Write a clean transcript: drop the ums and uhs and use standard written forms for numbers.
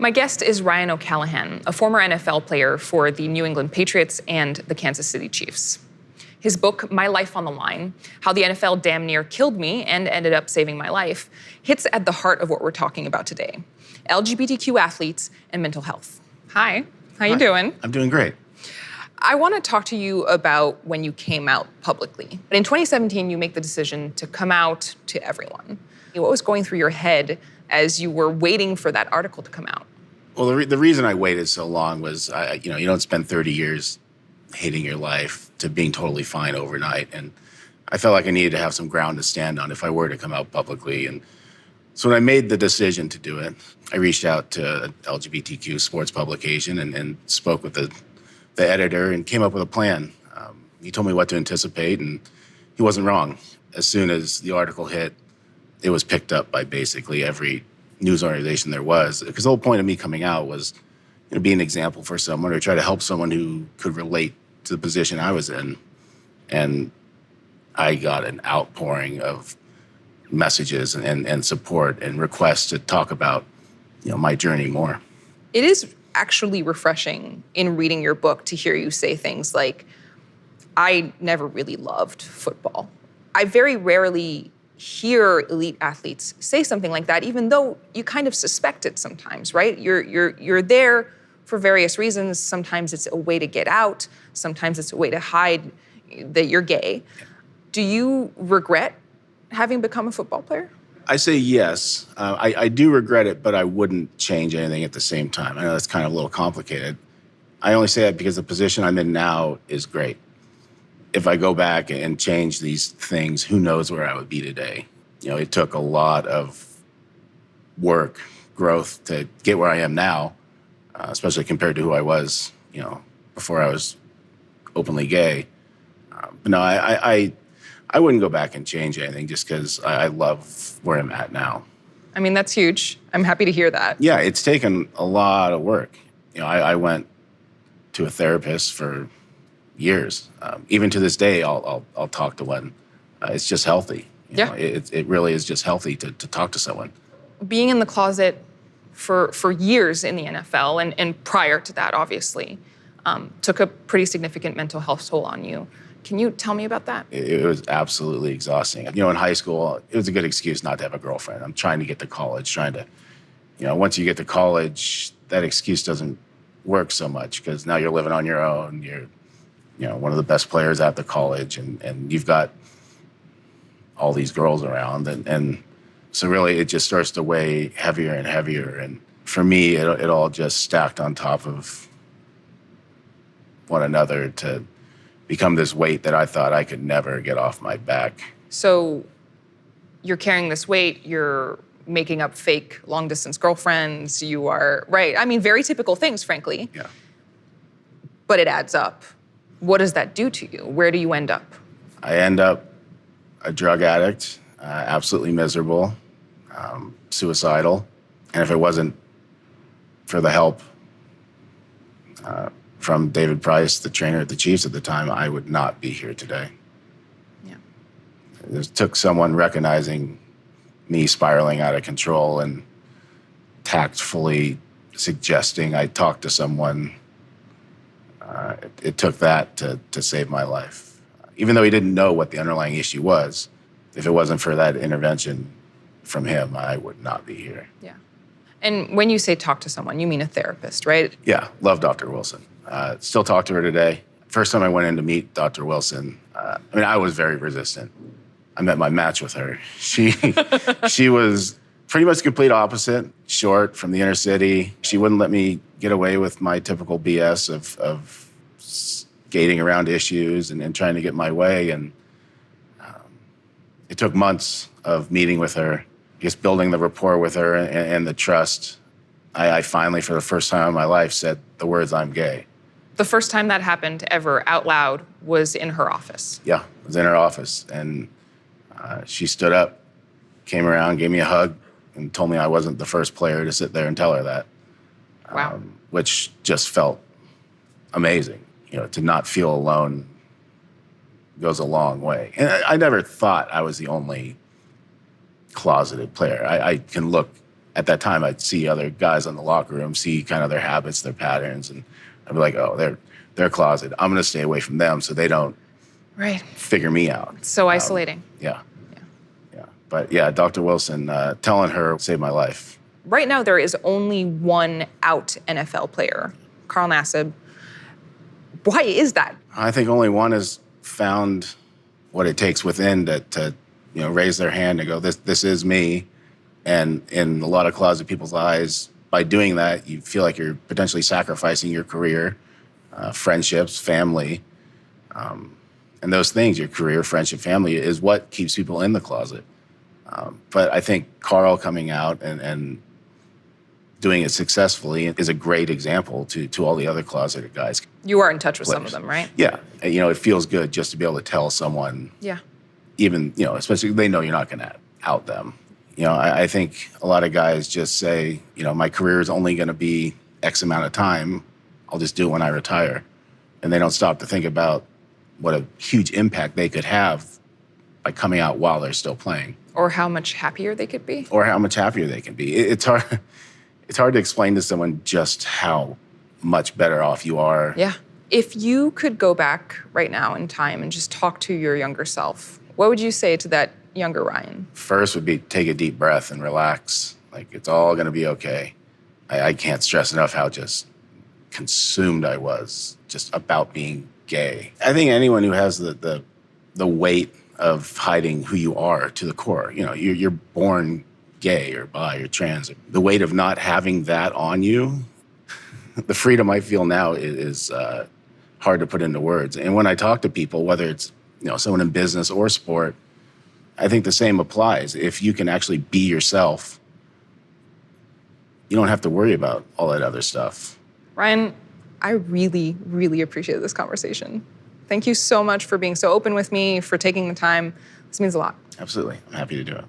My guest is Ryan O'Callahan, a former NFL player for the New England Patriots and the Kansas City Chiefs. His book, My Life on the Line, How the NFL Damn Near Killed Me and Ended Up Saving My Life, hits at the heart of what we're talking about today: LGBTQ athletes and mental health. Hi, how you doing? I'm doing great. I want to talk to you about when you came out publicly. In 2017, you make the decision to come out to everyone. What was going through your head as you were waiting for that article to come out? Well, the reason I waited so long was, you don't spend 30 years hating your life to being totally fine overnight. And I felt like I needed to have some ground to stand on if I were to come out publicly. And so when I made the decision to do it, I reached out to an LGBTQ sports publication and spoke with the editor and came up with a plan. He told me what to anticipate, and he wasn't wrong. As soon as the article hit, it was picked up by basically every news organization there was. Because the whole point of me coming out was, be an example for someone or try to help someone who could relate to the position I was in. And I got an outpouring of messages and support and requests to talk about, my journey more. It is actually refreshing in reading your book to hear you say things like, I never really loved football. I very rarely hear elite athletes say something like that, even though you kind of suspect it sometimes, right? You're there for various reasons. Sometimes it's a way to get out. Sometimes it's a way to hide that you're gay. Do you regret having become a football player? I say yes. I do regret it, but I wouldn't change anything at the same time. I know that's kind of a little complicated. I only say that because the position I'm in now is great. If I go back and change these things, who knows where I would be today. It took a lot of work, growth to get where I am now, especially compared to who I was, before I was openly gay. But no, I wouldn't go back and change anything just because I love where I'm at now. I mean, that's huge. I'm happy to hear that. Yeah, it's taken a lot of work. I went to a therapist for years. Even to this day, I'll talk to one. It's just healthy. It really is just healthy to talk to someone. Being in the closet for years in the NFL and prior to that, obviously, took a pretty significant mental health toll on you. Can you tell me about that? It was absolutely exhausting. In high school, it was a good excuse not to have a girlfriend. I'm trying to get to college, once you get to college, that excuse doesn't work so much because now you're living on your own. You're one of the best players at the college, and you've got all these girls around. And so really it just starts to weigh heavier and heavier. And for me, it all just stacked on top of one another to become this weight that I thought I could never get off my back. So you're carrying this weight, you're making up fake long-distance girlfriends, you are, right, I mean, very typical things, frankly. Yeah. But it adds up. What does that do to you? Where do you end up? I end up a drug addict, absolutely miserable, suicidal. And if it wasn't for the help from David Price, the trainer at the Chiefs at the time, I would not be here today. Yeah. It took someone recognizing me spiraling out of control and tactfully suggesting I talk to someone. It took that to save my life. Even though he didn't know what the underlying issue was, if it wasn't for that intervention from him, I would not be here. Yeah. And when you say talk to someone, you mean a therapist, right? Yeah, love Dr. Wilson. Still talk to her today. First time I went in to meet Dr. Wilson, I was very resistant. I met my match with her. She was pretty much the complete opposite, short, from the inner city. She wouldn't let me get away with my typical BS of skating around issues and trying to get my way. And it took months of meeting with her, just building the rapport with her and the trust. I finally, for the first time in my life, said the words, "I'm gay." The first time that happened ever out loud was in her office. Yeah, it was in her office. And she stood up, came around, gave me a hug, and told me I wasn't the first player to sit there and tell her that. Wow. Which just felt amazing. To not feel alone goes a long way. And I never thought I was the only closeted player. I can look at that time, I'd see other guys in the locker room, see kind of their habits, their patterns, and I'd be like, oh, they're closet. I'm going to stay away from them so they don't Right. figure me out. It's so isolating. Yeah. Yeah. But yeah, Dr. Wilson, telling her saved my life. Right now, there is only one out NFL player, Carl Nassib. Why is that? I think only one has found what it takes within to raise their hand and go, this is me. And in a lot of closet people's eyes, by doing that, you feel like you're potentially sacrificing your career, friendships, family. And those things, your career, friendship, family, is what keeps people in the closet. But I think Carl coming out and doing it successfully is a great example to all the other closeted guys. You are in touch with some of them, right? Yeah. It feels good just to be able to tell someone, Yeah. even, especially they know you're not going to out them. I think a lot of guys just say, my career is only going to be X amount of time. I'll just do it when I retire. And they don't stop to think about what a huge impact they could have by coming out while they're still playing. Or how much happier they could be. Or how much happier they can be. It's hard to explain to someone just how much better off you are. Yeah. If you could go back right now in time and just talk to your younger self, what would you say to that younger Ryan? First would be take a deep breath and relax. Like, it's all going to be okay. I can't stress enough how just consumed I was just about being gay. I think anyone who has the weight of hiding who you are to the core, you're born gay or bi or trans, the weight of not having that on you, the freedom I feel now is hard to put into words. And when I talk to people, whether it's someone in business or sport, I think the same applies. If you can actually be yourself, you don't have to worry about all that other stuff. Ryan, I really, really appreciate this conversation. Thank you so much for being so open with me, for taking the time. This means a lot. Absolutely. I'm happy to do it.